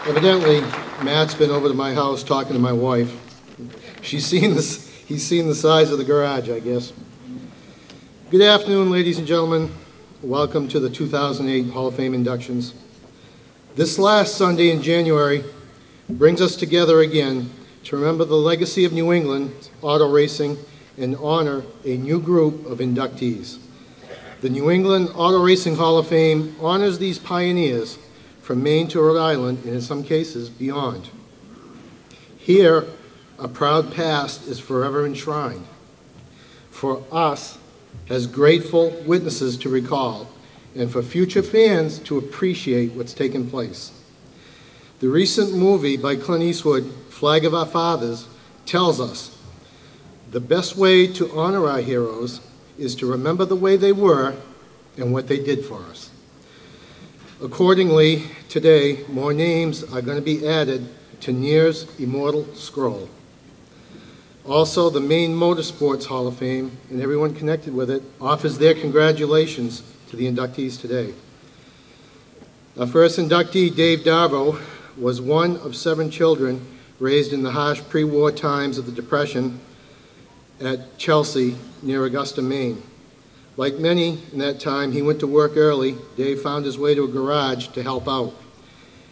Evidently, Matt's been over to my house talking to my wife. He's seen the size of the garage, I guess. Good afternoon, ladies and gentlemen. Welcome to the 2008 Hall of Fame inductions. This last Sunday in January brings us together again to remember the legacy of New England auto racing and honor a new group of inductees. The New England Auto Racing Hall of Fame honors these pioneers from Maine to Rhode Island, and in some cases, beyond. Here, a proud past is forever enshrined. For us, as grateful witnesses to recall, and for future fans to appreciate what's taken place. The recent movie by Clint Eastwood, Flag of Our Fathers, tells us the best way to honor our heroes is to remember the way they were and what they did for us. Accordingly, today, more names are going to be added to NEAR's immortal scroll. Also, the Maine Motorsports Hall of Fame and everyone connected with it offers their congratulations to the inductees today. Our first inductee, Dave Darveau, was one of 7 children raised in the harsh pre-war times of the Depression at Chelsea, near Augusta, Maine. Like many in that time, he went to work early. Dave found his way to a garage to help out.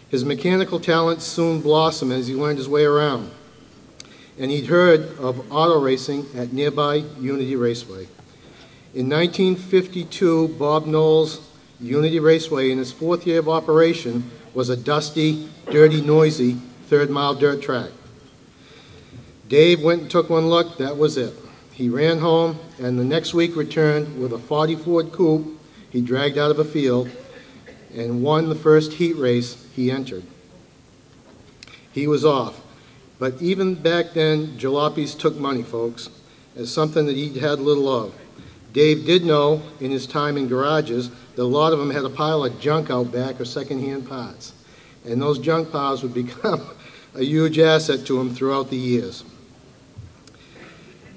His mechanical talents soon blossomed as he learned his way around. And he'd heard of auto racing at nearby Unity Raceway. In 1952, Bob Knowles' Unity Raceway, in its 4th year of operation, was a dusty, dirty, noisy third-mile dirt track. Dave went and took one look. That was it. He ran home, and the next week returned with a 40 Ford coupe he dragged out of a field and won the first heat race he entered. He was off. But even back then, jalopies took money, folks, as something that he'd had little of. Dave did know in his time in garages that a lot of them had a pile of junk out back or secondhand parts. And those junk piles would become a huge asset to him throughout the years.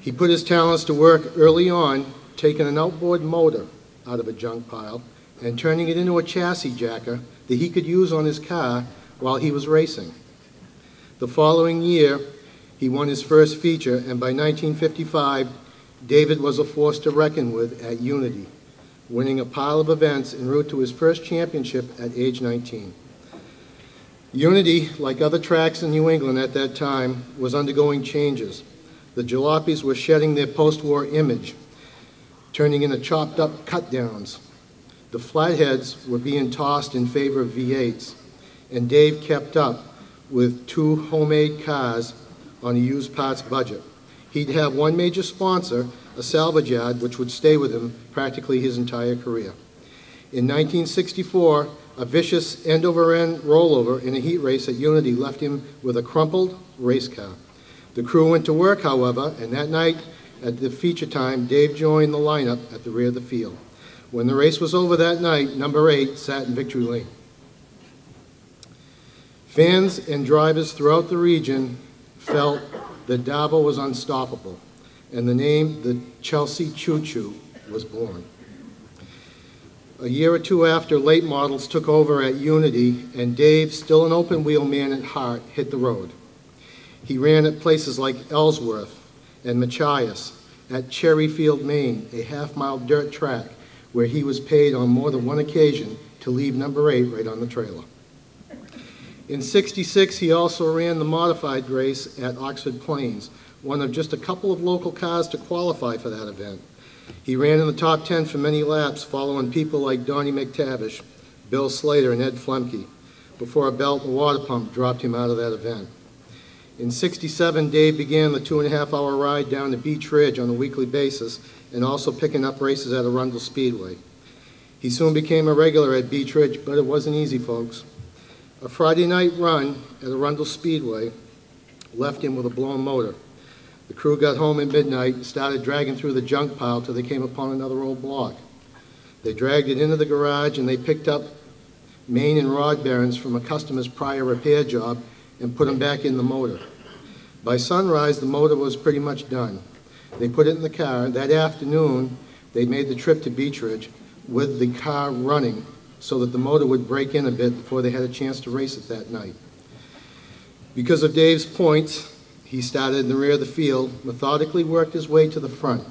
He put his talents to work early on, taking an outboard motor out of a junk pile and turning it into a chassis jacker that he could use on his car while he was racing. The following year, he won his first feature, and by 1955, David was a force to reckon with at Unity, winning a pile of events en route to his first championship at age 19. Unity, like other tracks in New England at that time, was undergoing changes. The jalopies were shedding their post-war image, turning into chopped-up cut-downs. The flatheads were being tossed in favor of V8s, and Dave kept up with 2 homemade cars on a used parts budget. He'd have one major sponsor, a salvage yard, which would stay with him practically his entire career. In 1964, a vicious end-over-end rollover in a heat race at Unity left him with a crumpled race car. The crew went to work, however, and that night at the feature time, Dave joined the lineup at the rear of the field. When the race was over that night, number 8 sat in victory lane. Fans and drivers throughout the region felt that Darveau was unstoppable, and the name the Chelsea Choo Choo was born. A year or 2 after, late models took over at Unity, and Dave, still an open-wheel man at heart, hit the road. He ran at places like Ellsworth and Machias, at Cherryfield, Maine, a half-mile dirt track where he was paid on more than one occasion to leave number 8 right on the trailer. In '66, he also ran the modified race at Oxford Plains, one of just a couple of local cars to qualify for that event. He ran in the top 10 for many laps, following people like Donnie McTavish, Bill Slater, and Ed Flemke, before a belt and water pump dropped him out of that event. In '67, Dave began the 2.5-hour ride down to Beach Ridge on a weekly basis and also picking up races at Arundel Speedway. He soon became a regular at Beach Ridge, but it wasn't easy, folks. A Friday night run at Arundel Speedway left him with a blown motor. The crew got home at midnight and started dragging through the junk pile till they came upon another old block. They dragged it into the garage and they picked up main and rod bearings from a customer's prior repair job and put them back in the motor. By sunrise, the motor was pretty much done. They put it in the car. That afternoon, they made the trip to Beach Ridge with the car running so that the motor would break in a bit before they had a chance to race it that night. Because of Dave's points, he started in the rear of the field, methodically worked his way to the front.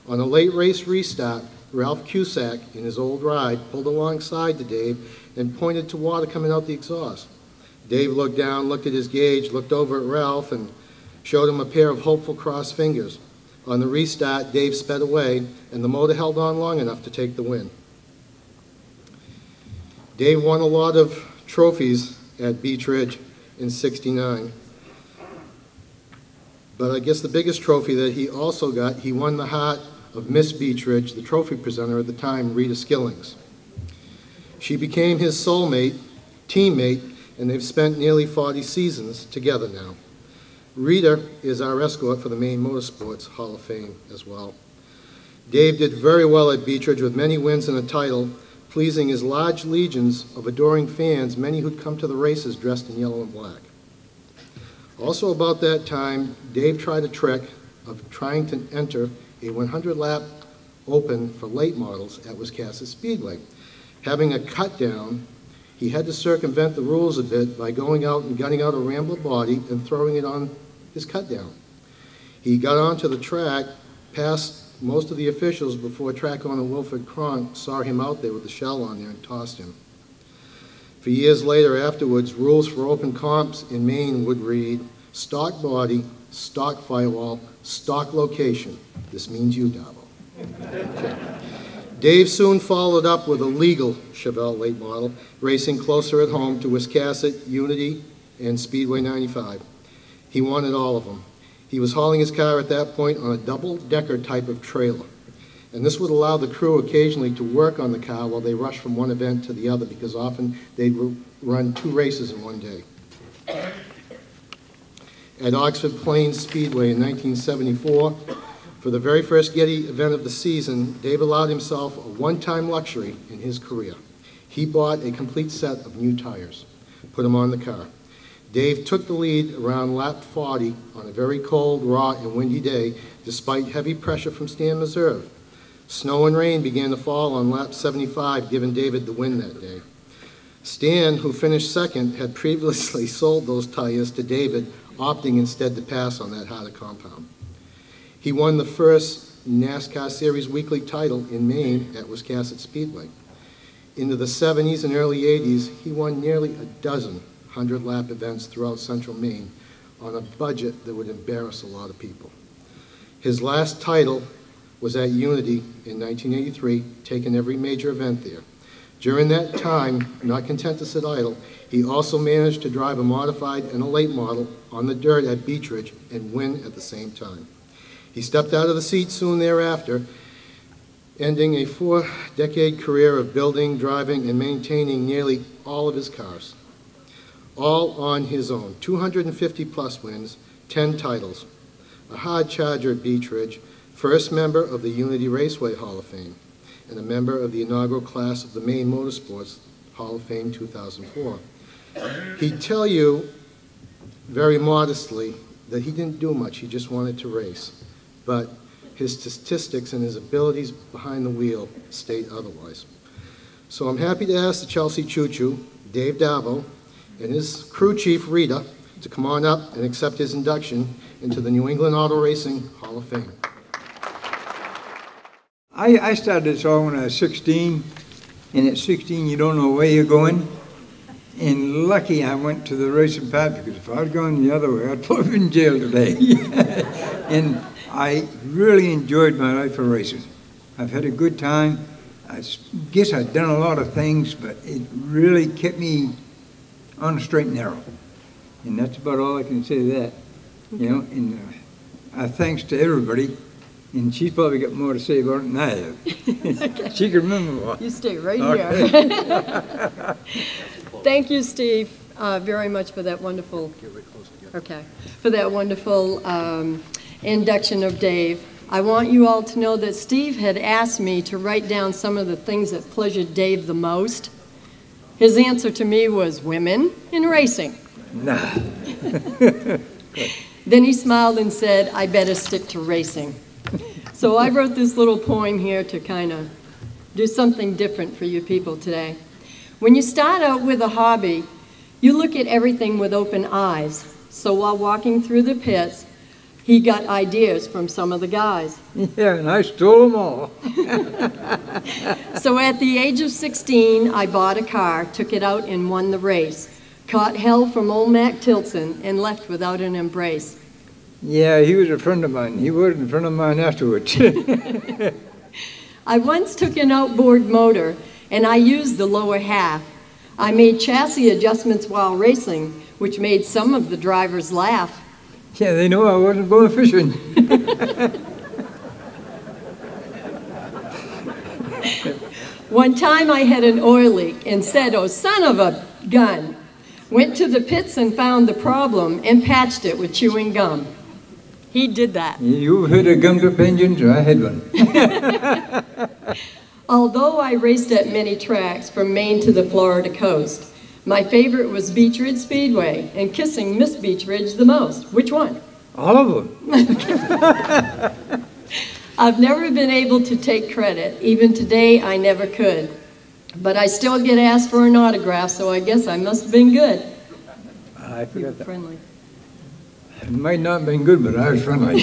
On a late race restart, Ralph Cusack, in his old ride, pulled alongside to Dave and pointed to water coming out the exhaust. Dave looked down, looked at his gauge, looked over at Ralph, and showed him a pair of hopeful crossed fingers. On the restart, Dave sped away, and the motor held on long enough to take the win. Dave won a lot of trophies at Beech Ridge in '69. But I guess the biggest trophy that he also got, he won the heart of Miss Beech Ridge, the trophy presenter at the time, Rita Skillings. She became his soulmate, teammate, and they've spent nearly 40 seasons together now. Rita is our escort for the Maine Motorsports Hall of Fame as well. Dave did very well at Beech Ridge with many wins and a title, pleasing his large legions of adoring fans, many who'd come to the races dressed in yellow and black. Also about that time, Dave tried a trick of trying to enter a 100-lap open for late models at Wiscasset Speedway. Having a cut down, he had to circumvent the rules a bit by going out and gutting out a Rambler body and throwing it on his cut down. He got onto the track, passed most of the officials before track owner Wilfred Cronk saw him out there with the shell on there and tossed him. For years later afterwards, rules for open comps in Maine would read, stock body, stock firewall, stock location. This means you, Darveau. Okay. Dave soon followed up with a legal Chevelle late model, racing closer at home to Wiscasset, Unity, and Speedway 95. He wanted all of them. He was hauling his car at that point on a double-decker type of trailer. And this would allow the crew occasionally to work on the car while they rushed from one event to the other, because often they'd run 2 races in one day. At Oxford Plains Speedway in 1974, for the very first Getty event of the season, Dave allowed himself a one-time luxury in his career. He bought a complete set of new tires, put them on the car. Dave took the lead around lap 40 on a very cold, raw, and windy day, despite heavy pressure from Stan Meserve. Snow and rain began to fall on lap 75, giving David the win that day. Stan, who finished second, had previously sold those tires to David, opting instead to pass on that harder compound. He won the first NASCAR Series weekly title in Maine at Wiscasset Speedway. Into the 70s and early 80s, he won nearly a dozen 100-lap events throughout central Maine on a budget that would embarrass a lot of people. His last title was at Unity in 1983, taking every major event there. During that time, not content to sit idle, he also managed to drive a modified and a late model on the dirt at Beech Ridge and win at the same time. He stepped out of the seat soon thereafter, ending a 4-decade career of building, driving, and maintaining nearly all of his cars. All on his own, 250-plus wins, 10 titles, a hard charger at Beech Ridge, first member of the Unity Raceway Hall of Fame, and a member of the inaugural class of the Maine Motorsports Hall of Fame 2004. He'd tell you very modestly that he didn't do much, he just wanted to race. But his statistics and his abilities behind the wheel state otherwise. So I'm happy to ask the Chelsea Choo-Choo, Dave Darveau, and his crew chief, Rita, to come on up and accept his induction into the New England Auto Racing Hall of Fame. I started this all when I was 16, and at 16 you don't know where you're going. And lucky I went to the racing path, because if I'd gone the other way, I'd probably been in jail today. And I really enjoyed my life of racing. I've had a good time. I guess I've done a lot of things, but it really kept me on the straight and narrow. And that's about all I can say to that. Okay. You know, and thanks to everybody. And she's probably got more to say about it than I have. Okay. She can remember more. You stay right here. Thank you, Steve, very much for that wonderful. Okay, for that wonderful induction of Dave. I want you all to know that Steve had asked me to write down some of the things that pleasured Dave the most. His answer to me was women and racing. Nah. Then he smiled and said, I better stick to racing. So I wrote this little poem here to kind of do something different for you people today. When you start out with a hobby, You look at everything with open eyes. So while walking through the pits, he got ideas from some of the guys. Yeah, and I stole them all. So at the age of 16, I bought a car, took it out and won the race. Caught hell from old Mac Tilson and left without an embrace. Yeah, he was a friend of mine. He wasn't a friend of mine afterwards. I once took an outboard motor and I used the lower half. I made chassis adjustments while racing, which made some of the drivers laugh. Yeah, they know I wasn't going fishing. One time I had an oil leak and said, "Oh, son of a gun." Went to the pits and found the problem and patched it with chewing gum. He did that. You heard of gummed up engines? I had one. Although I raced at many tracks from Maine to the Florida coast, my favorite was Beach Ridge Speedway and kissing Miss Beach Ridge the most. Which one? All of them. I've never been able to take credit. Even today, I never could. But I still get asked for an autograph, so I guess I must have been good. I forgot that. Friendly. It might not have been good, but I was friendly.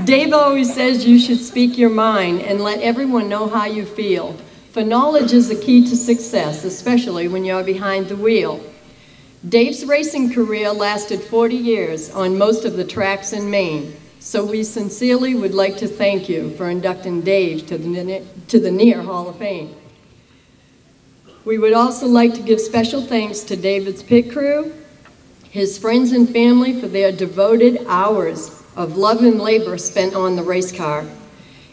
Dave always says you should speak your mind and let everyone know how you feel. For knowledge is the key to success, especially when you're behind the wheel. Dave's racing career lasted 40 years on most of the tracks in Maine, so we sincerely would like to thank you for inducting Dave to the Near Hall of Fame. We would also like to give special thanks to David's pit crew, his friends and family for their devoted hours of love and labor spent on the race car.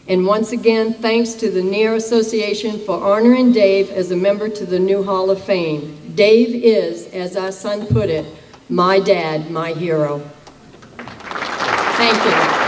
And once again, thanks to the Near Association for honoring Dave as a member to the new Hall of Fame. Dave is, as our son put it, my dad, my hero. Thank you.